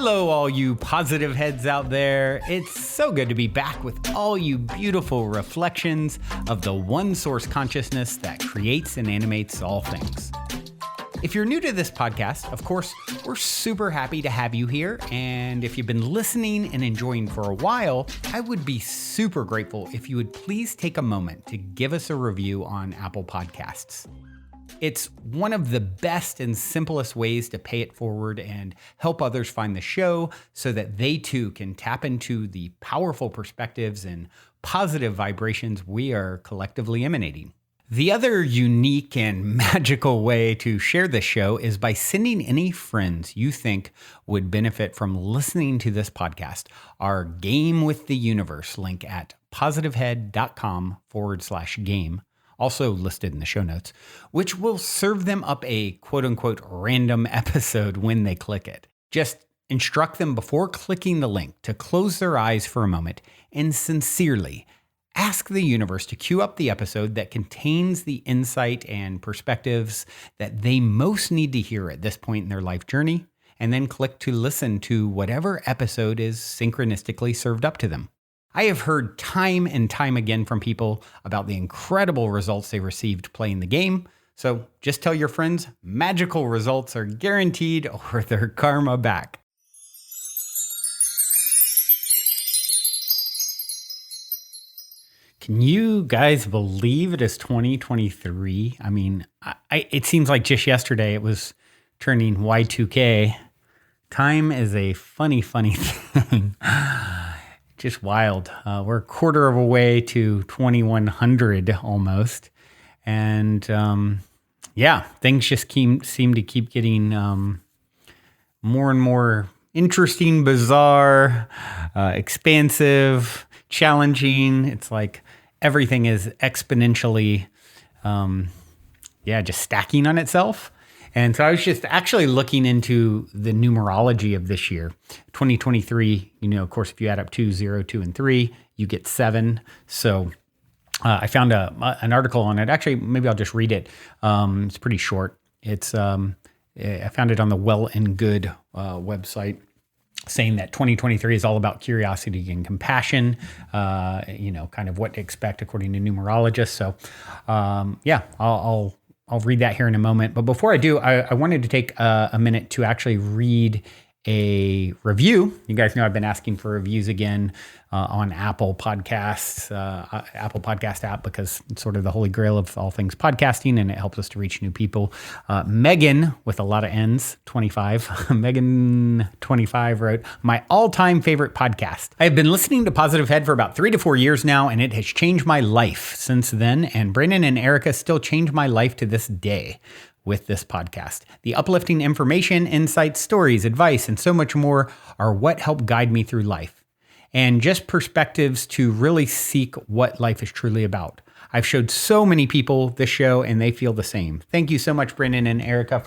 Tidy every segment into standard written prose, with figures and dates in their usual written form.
Hello, all you positive heads out there. It's so good to be back with all you beautiful reflections of the one source consciousness that creates and animates all things. If you're new to this podcast, of course, we're super happy to have you here. And if you've been listening and enjoying for a while, I would be super grateful if you would please take a moment to give us a review on Apple Podcasts. It's one of the best and simplest ways to pay it forward and help others find the show so that they too can tap into the powerful perspectives and positive vibrations we are collectively emanating. The other unique and magical way to share this show is by sending any friends you think would benefit from listening to this podcast our Game with the Universe link at positivehead.com/game. Also listed in the show notes, which will serve them up a quote-unquote random episode when they click it. Just instruct them before clicking the link to close their eyes for a moment and sincerely ask the universe to cue up the episode that contains the insight and perspectives that they most need to hear at this point in their life journey, and then click to listen to whatever episode is synchronistically served up to them. I have heard time and time again from people about the incredible results they received playing the game. So just tell your friends magical results are guaranteed or their karma back. Can you guys believe it is 2023? I mean, it seems like just yesterday it was turning Y2K. Time is a funny thing. Just wild. We're a quarter of a way to 2100 almost. And things just seem to keep getting more and more interesting, bizarre, expansive, challenging. It's like everything is exponentially, just stacking on itself. And so I was just actually looking into the numerology of this year. 2023, of course, if you add up 2, 0, 2, and 3, you get 7. So I found an article on it. Actually, maybe I'll just read it. It's pretty short. It's I found it on the Well and Good website, saying that 2023 is all about curiosity and compassion, kind of what to expect according to numerologists. So I'll read that here in a moment. But before I do, I wanted to take a minute to actually read a review. You guys know I've been asking for reviews again on Apple Podcasts, Apple Podcast app, because it's sort of the holy grail of all things podcasting, and it helps us to reach new people. Megan, with a lot of N's, 25, Megan 25 wrote, "My all-time favorite podcast. I have been listening to Positive Head for about 3 to 4 years now, and it has changed my life since then, and Brandon and Erica still change my life to this day with this podcast. The uplifting information, insights, stories, advice, and so much more are what help guide me through life, and just perspectives to really seek what life is truly about. I've showed so many people this show and they feel the same. Thank you so much, Brendan and Erica,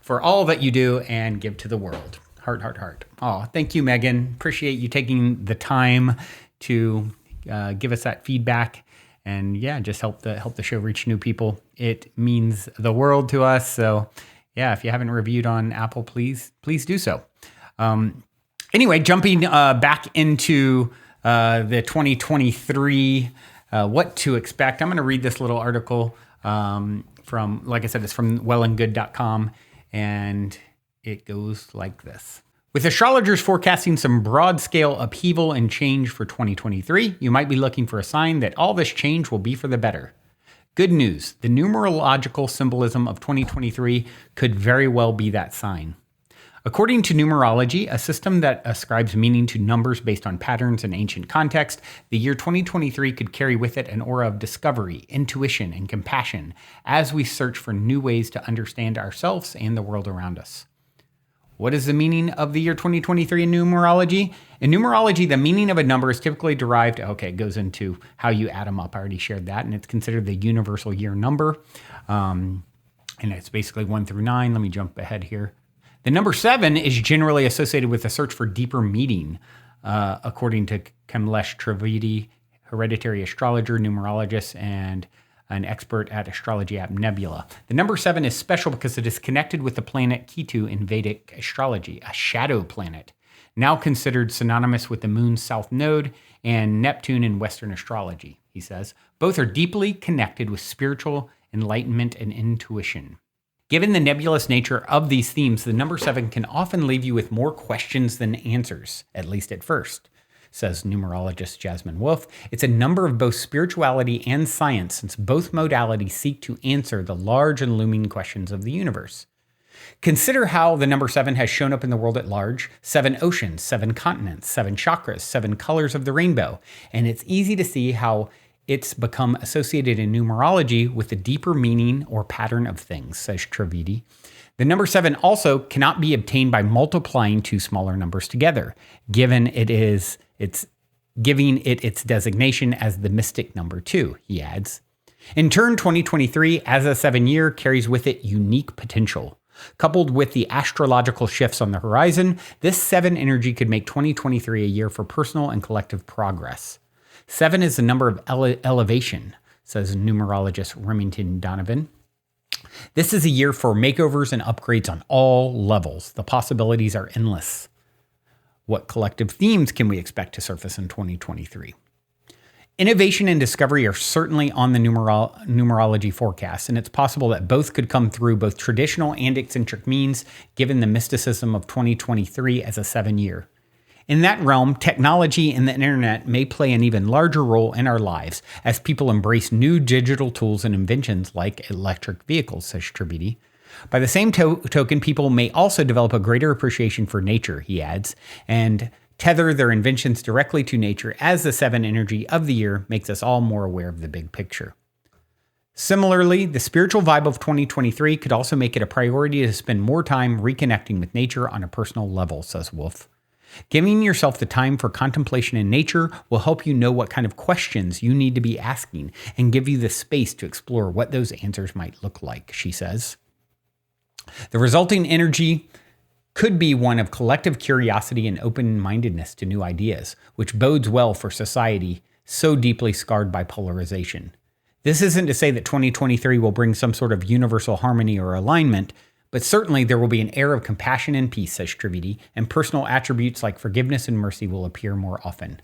for all that you do and give to the world. Heart, heart, heart." Oh, thank you, Megan. Appreciate you taking the time to give us that feedback and just help the show reach new people. It means the world to us. So if you haven't reviewed on Apple, please do so. Anyway, jumping back into the 2023, what to expect. I'm going to read this little article from, like I said, it's from wellandgood.com, and it goes like this. With astrologers forecasting some broad-scale upheaval and change for 2023, you might be looking for a sign that all this change will be for the better. Good news, the numerological symbolism of 2023 could very well be that sign. According to numerology, a system that ascribes meaning to numbers based on patterns and ancient context, the year 2023 could carry with it an aura of discovery, intuition, and compassion as we search for new ways to understand ourselves and the world around us. What is the meaning of the year 2023 in numerology? In numerology, the meaning of a number is typically derived, it goes into how you add them up. I already shared that, and it's considered the universal year number. And it's basically 1 through 9. Let me jump ahead here. The number 7 is generally associated with a search for deeper meaning, according to Kamlesh Trivedi, hereditary astrologer, numerologist, and an expert at astrology app Nebula. The number 7 is special because it is connected with the planet Ketu in Vedic astrology, a shadow planet, now considered synonymous with the moon's south node and Neptune in Western astrology, he says. Both are deeply connected with spiritual enlightenment and intuition. Given the nebulous nature of these themes, the number 7 can often leave you with more questions than answers, at least at first, says numerologist Jasmine Wolfe. It's a number of both spirituality and science, since both modalities seek to answer the large and looming questions of the universe. Consider how the number 7 has shown up in the world at large: 7 oceans, 7 continents, 7 chakras, 7 colors of the rainbow. And it's easy to see how it's become associated in numerology with the deeper meaning or pattern of things, says Trivedi. The number 7 also cannot be obtained by multiplying two smaller numbers together, giving it its designation as the mystic number 2, he adds. In turn, 2023 as a 7 year carries with it unique potential. Coupled with the astrological shifts on the horizon, this 7 energy could make 2023 a year for personal and collective progress. 7 is the number of elevation, says numerologist Remington Donovan. This is a year for makeovers and upgrades on all levels. The possibilities are endless. What collective themes can we expect to surface in 2023? Innovation and discovery are certainly on the numerology forecast, and it's possible that both could come through both traditional and eccentric means, given the mysticism of 2023 as a 7 year. In that realm, technology and the internet may play an even larger role in our lives as people embrace new digital tools and inventions like electric vehicles, says Trivedi. By the same token, people may also develop a greater appreciation for nature, he adds, and tether their inventions directly to nature as the 7 energy of the year makes us all more aware of the big picture. Similarly, the spiritual vibe of 2023 could also make it a priority to spend more time reconnecting with nature on a personal level, says Wolfe. Giving yourself the time for contemplation in nature will help you know what kind of questions you need to be asking and give you the space to explore what those answers might look like, she says. The resulting energy could be one of collective curiosity and open-mindedness to new ideas, which bodes well for society so deeply scarred by polarization. This isn't to say that 2023 will bring some sort of universal harmony or alignment, but certainly there will be an air of compassion and peace, says Trivedi, and personal attributes like forgiveness and mercy will appear more often.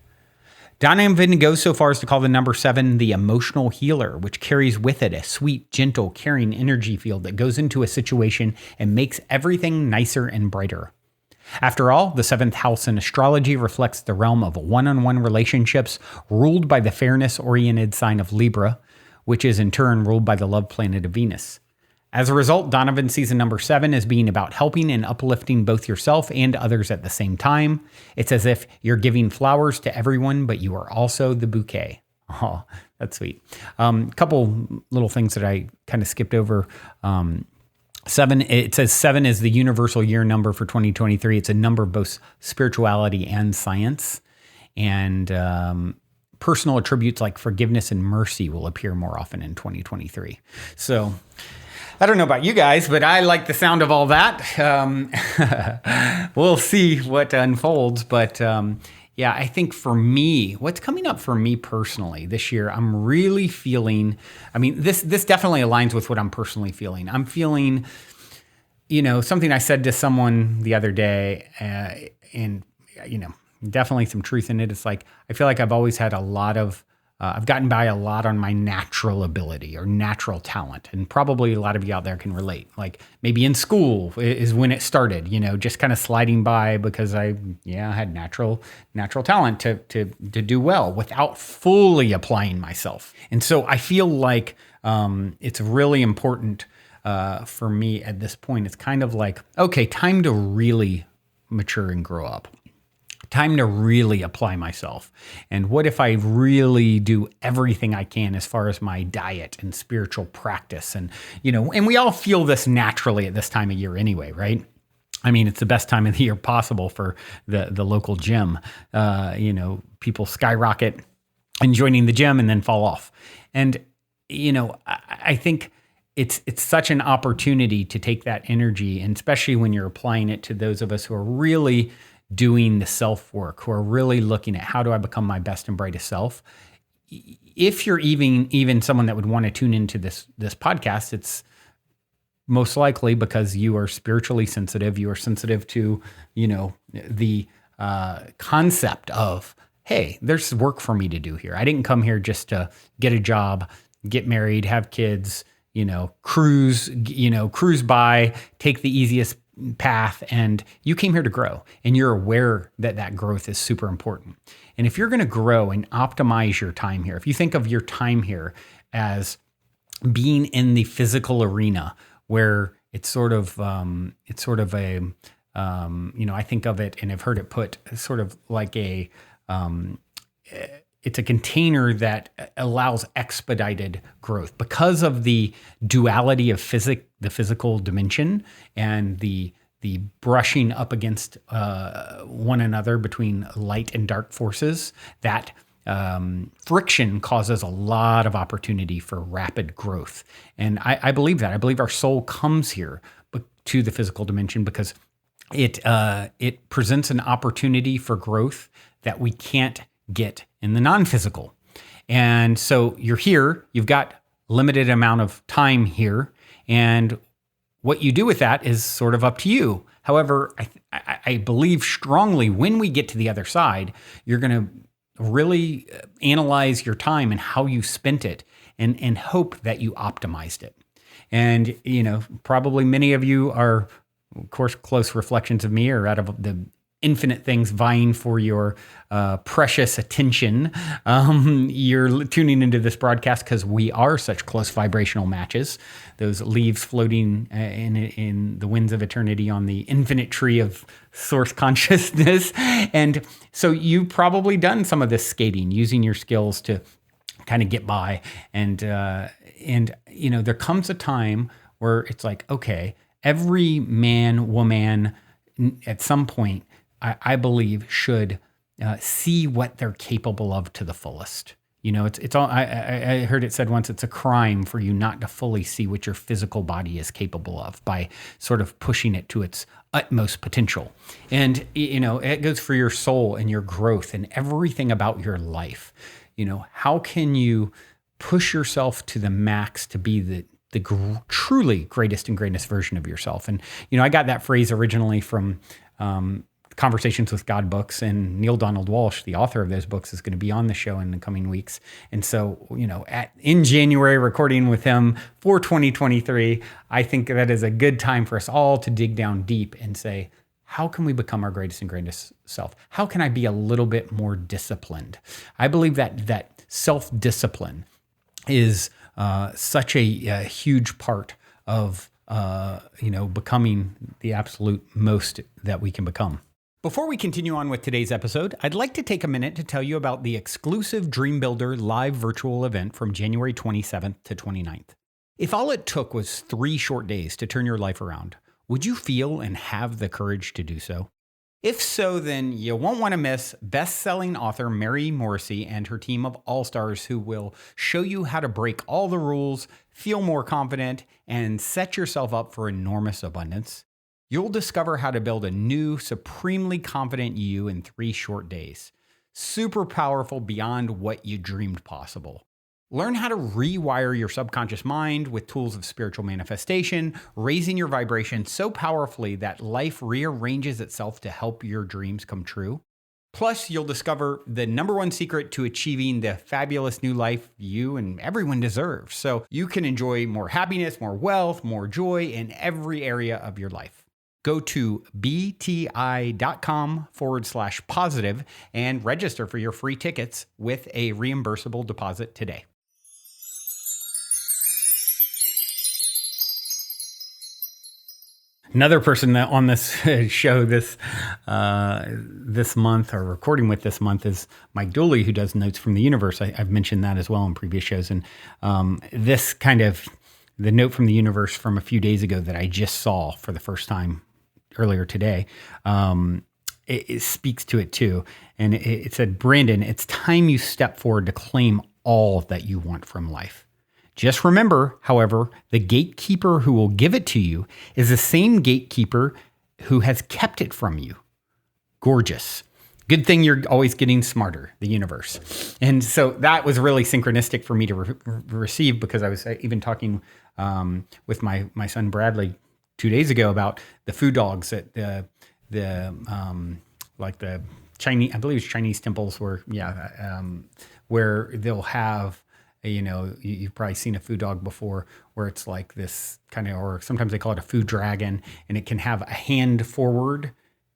Donovan goes so far as to call the number 7 the emotional healer, which carries with it a sweet, gentle, caring energy field that goes into a situation and makes everything nicer and brighter. After all, the 7th house in astrology reflects the realm of one-on-one relationships ruled by the fairness-oriented sign of Libra, which is in turn ruled by the love planet of Venus. As a result, Donovan sees the number 7 as being about helping and uplifting both yourself and others at the same time. It's as if you're giving flowers to everyone, but you are also the bouquet. Oh, that's sweet. Couple little things that I kind of skipped over. 7, it says 7 is the universal year number for 2023. It's a number of both spirituality and science. And personal attributes like forgiveness and mercy will appear more often in 2023. So I don't know about you guys, but I like the sound of all that. We'll see what unfolds. But yeah, I think for me, what's coming up for me personally this year, I'm really feeling, I mean, this definitely aligns with what I'm personally feeling. I'm feeling, something I said to someone the other day, and, definitely some truth in it. It's like, I feel like I've always had a lot of, I've gotten by a lot on my natural ability or natural talent. And probably a lot of you out there can relate. Like maybe in school is when it started, just kind of sliding by because I had natural talent to do well without fully applying myself. And so I feel like it's really important for me at this point. It's kind of like, okay, time to really mature and grow up. Time to really apply myself. And what if I really do everything I can as far as my diet and spiritual practice? And, and we all feel this naturally at this time of year anyway, right? I mean, it's the best time of the year possible for the local gym. People skyrocket in joining the gym and then fall off. And, I think it's such an opportunity to take that energy, and especially when you're applying it to those of us who are really doing the self-work, who are really looking at how do I become my best and brightest self. if you're even someone that would want to tune into this podcast, it's most likely because you are spiritually sensitive. You are sensitive to, the concept of, hey, there's work for me to do here. I didn't come here just to get a job, get married, have kids, cruise by, take the easiest path. And you came here to grow, and you're aware that growth is super important. And if you're going to grow and optimize your time here, if you think of your time here as being in the physical arena, where it's sort of I think of it, and I've heard it put sort of like it's a container that allows expedited growth because of the duality of the physical dimension and the brushing up against one another between light and dark forces. That friction causes a lot of opportunity for rapid growth. And I believe that. I believe our soul comes here to the physical dimension because it presents an opportunity for growth that we can't get in the non-physical. And so you're here, you've got limited amount of time here, and what you do with that is sort of up to you. However, I believe strongly when we get to the other side, you're going to really analyze your time and how you spent it, and hope that you optimized it. And, probably many of you are, of course, close reflections of me, or out of the infinite things vying for your precious attention. You're tuning into this broadcast because we are such close vibrational matches, those leaves floating in the winds of eternity on the infinite tree of source consciousness. And so you've probably done some of this skating, using your skills to kind of get by. And there comes a time where it's like, okay, every man, woman, at some point, I believe, should see what they're capable of to the fullest. It's all. I heard it said once, it's a crime for you not to fully see what your physical body is capable of by sort of pushing it to its utmost potential. And it goes for your soul and your growth and everything about your life. How can you push yourself to the max to be the truly greatest and greatest version of yourself? And I got that phrase originally from Conversations with God books, and Neil Donald Walsh, the author of those books, is going to be on the show in the coming weeks. And so, in January, recording with him for 2023, I think that is a good time for us all to dig down deep and say, how can we become our greatest and greatest self? How can I be a little bit more disciplined? I believe that self-discipline is such a huge part of becoming the absolute most that we can become. Before we continue on with today's episode, I'd like to take a minute to tell you about the exclusive Dream Builder live virtual event from January 27th to 29th. If all it took was 3 short days to turn your life around, would you feel and have the courage to do so? If so, then you won't want to miss best-selling author Mary Morrissey and her team of all-stars who will show you how to break all the rules, feel more confident, and set yourself up for enormous abundance. You'll discover how to build a new, supremely confident you in 3 short days. Super powerful beyond what you dreamed possible. Learn how to rewire your subconscious mind with tools of spiritual manifestation, raising your vibration so powerfully that life rearranges itself to help your dreams come true. Plus, you'll discover the #1 secret to achieving the fabulous new life you and everyone deserves, so you can enjoy more happiness, more wealth, more joy in every area of your life. Go to bti.com/positive and register for your free tickets with a reimbursable deposit today. Another person that on this show this month, or recording with this month, is Mike Dooley, who does Notes from the Universe. I've mentioned that as well in previous shows. And this kind of, the Note from the Universe from a few days ago that I just saw for the first time earlier today, it speaks to it too. And it said, Brandon, it's time you step forward to claim all that you want from life. Just remember, however, the gatekeeper who will give it to you is the same gatekeeper who has kept it from you. Gorgeous. Good thing you're always getting smarter, the universe. And so that was really synchronistic for me to receive, because I was even talking with my son Bradley 2 days ago about the food dogs at like the Chinese, I believe it's Chinese temples where they'll have, you've probably seen a food dog before, where it's like this kind of, or sometimes they call it a food dragon, and it can have a hand forward,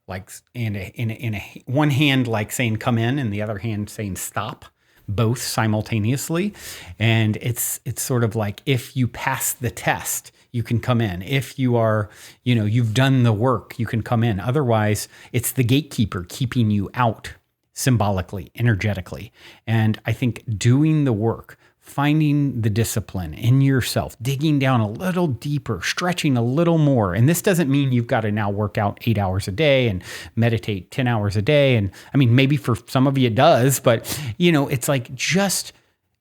like in a one hand like saying come in, and the other hand saying stop, both simultaneously. And it's sort of like, if you pass the test, you can come in. If you are, you've done the work, you can come in. Otherwise, it's the gatekeeper keeping you out symbolically, energetically. And I think doing the work, finding the discipline in yourself, digging down a little deeper, stretching a little more. And this doesn't mean you've got to now work out 8 hours a day and meditate 10 hours a day. And I mean, maybe for some of you it does, but it's like just,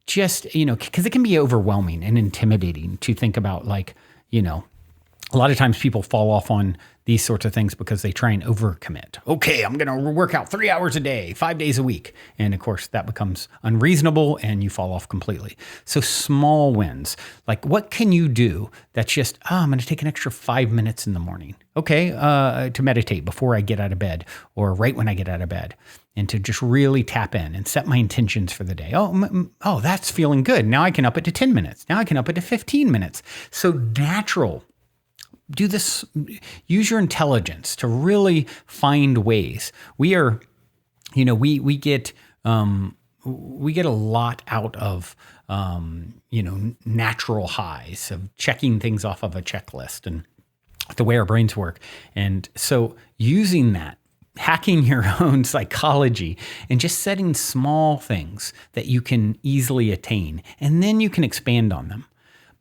because it can be overwhelming and intimidating to think about, like, a lot of times people fall off on these sorts of things because they try and overcommit. Okay, I'm going to work out 3 hours a day, 5 days a week. And of course, that becomes unreasonable and you fall off completely. So small wins, like what can you do that's just, I'm going to take an extra 5 minutes in the morning, okay, to meditate before I get out of bed or right when I get out of bed, and to just really tap in and set my intentions for the day. Oh, that's feeling good. Now I can up it to 10 minutes. Now I can up it to 15 minutes. So natural. Do this, use your intelligence to really find ways. We are, we get a lot out of, natural highs of checking things off of a checklist and the way our brains work. And so using that, hacking your own psychology and just setting small things that you can easily attain, and then you can expand on them.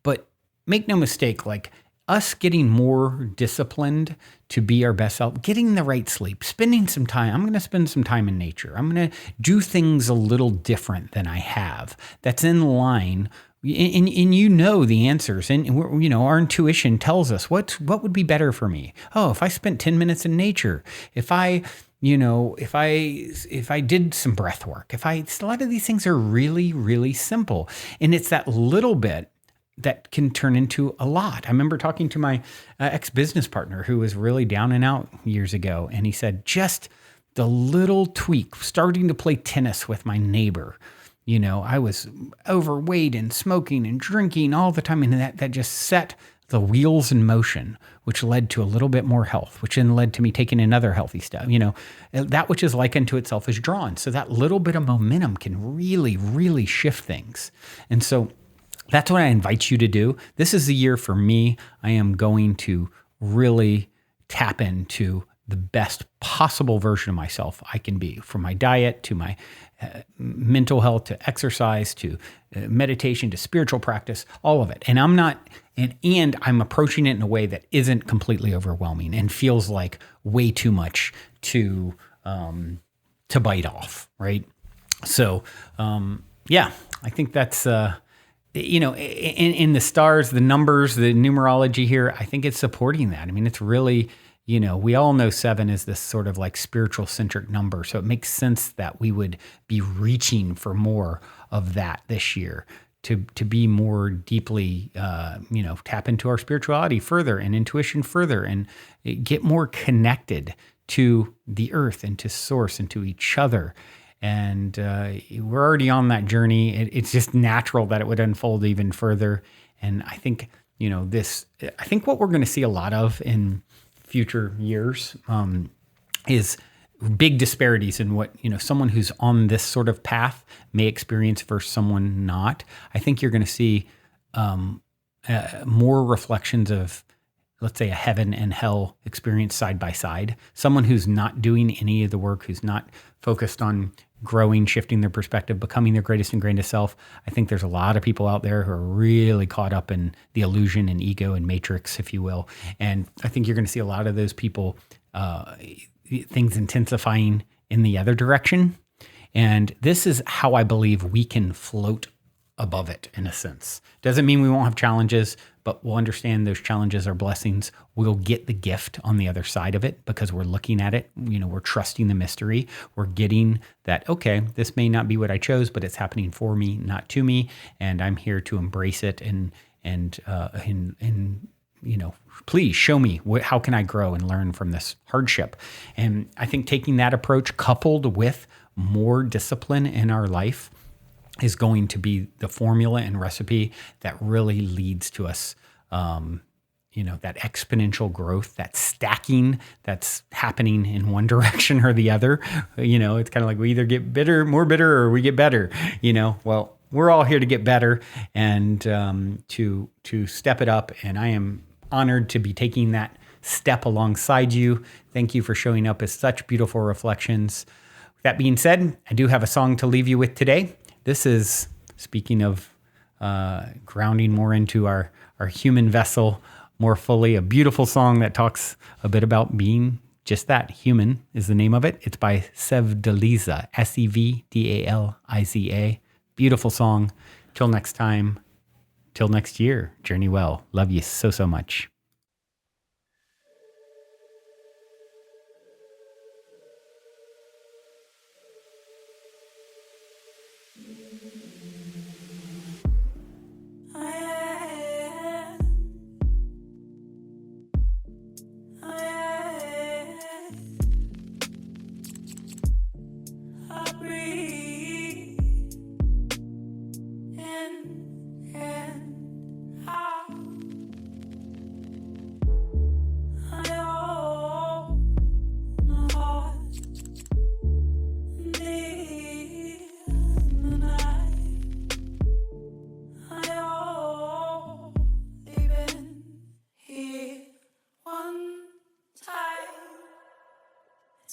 But make no mistake, like, us getting more disciplined to be our best self, getting the right sleep, spending some time. I'm going to spend some time in nature. I'm going to do things a little different than I have. That's in line. And the answers. And our intuition tells us what would be better for me. Oh, if I spent 10 minutes in nature, if I did some breath work, a lot of these things are really, really simple. And it's that little bit that can turn into a lot. I remember talking to my ex-business partner who was really down and out years ago. And he said, just the little tweak, starting to play tennis with my neighbor. I was overweight and smoking and drinking all the time. And that just set the wheels in motion, which led to a little bit more health, which then led to me taking another healthy step. That which is like unto itself is drawn. So that little bit of momentum can really, really shift things. And so that's what I invite you to do. This is the year for me. I am going to really tap into the best possible version of myself I can be, from my diet to my mental health to exercise to meditation to spiritual practice, all of it. And I'm approaching it in a way that isn't completely overwhelming and feels like way too much to bite off, right? So, I think that's in the stars, the numbers, the numerology here, I think it's supporting that. I mean, it's really, we all know 7 is this sort of like spiritual centric number. So it makes sense that we would be reaching for more of that this year to be more deeply, tap into our spirituality further and intuition further and get more connected to the earth and to source and to each other. And we're already on that journey. It's just natural that it would unfold even further. And I think, I think what we're going to see a lot of in future years is big disparities in what, someone who's on this sort of path may experience versus someone not. I think you're going to see more reflections of, let's say, a heaven and hell experience side by side. Someone who's not doing any of the work, who's not focused on growing, shifting their perspective, becoming their greatest and grandest self. I think there's a lot of people out there who are really caught up in the illusion and ego and matrix, if you will. And I think you're going to see a lot of those people, things intensifying in the other direction. And this is how I believe we can float above it in a sense. Doesn't mean we won't have challenges, but we'll understand those challenges are blessings. We'll get the gift on the other side of it because we're looking at it. We're trusting the mystery. We're getting that, okay, this may not be what I chose, but it's happening for me, not to me. And I'm here to embrace it and please show me how can I grow and learn from this hardship. And I think taking that approach coupled with more discipline in our life is going to be the formula and recipe that really leads to us, that exponential growth, that stacking that's happening in one direction or the other. It's kind of like we either get more bitter, or we get better. Well, we're all here to get better and to step it up. And I am honored to be taking that step alongside you. Thank you for showing up as such beautiful reflections. With that being said, I do have a song to leave you with today. This is, speaking of grounding more into our human vessel more fully, a beautiful song that talks a bit about being just that. Human is the name of it. It's by Sevdaliza, Sevdaliza. Beautiful song. Till next time, till next year, journey well. Love you so, so much.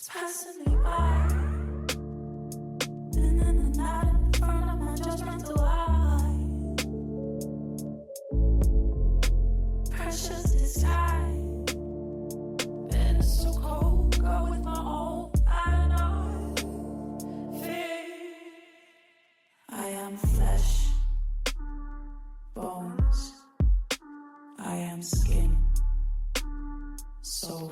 Passing me by, and then the night in front of my judgmental eye. Precious disguise, been so cold, go with my own and I fear. I am flesh, bones, I am skin, soul.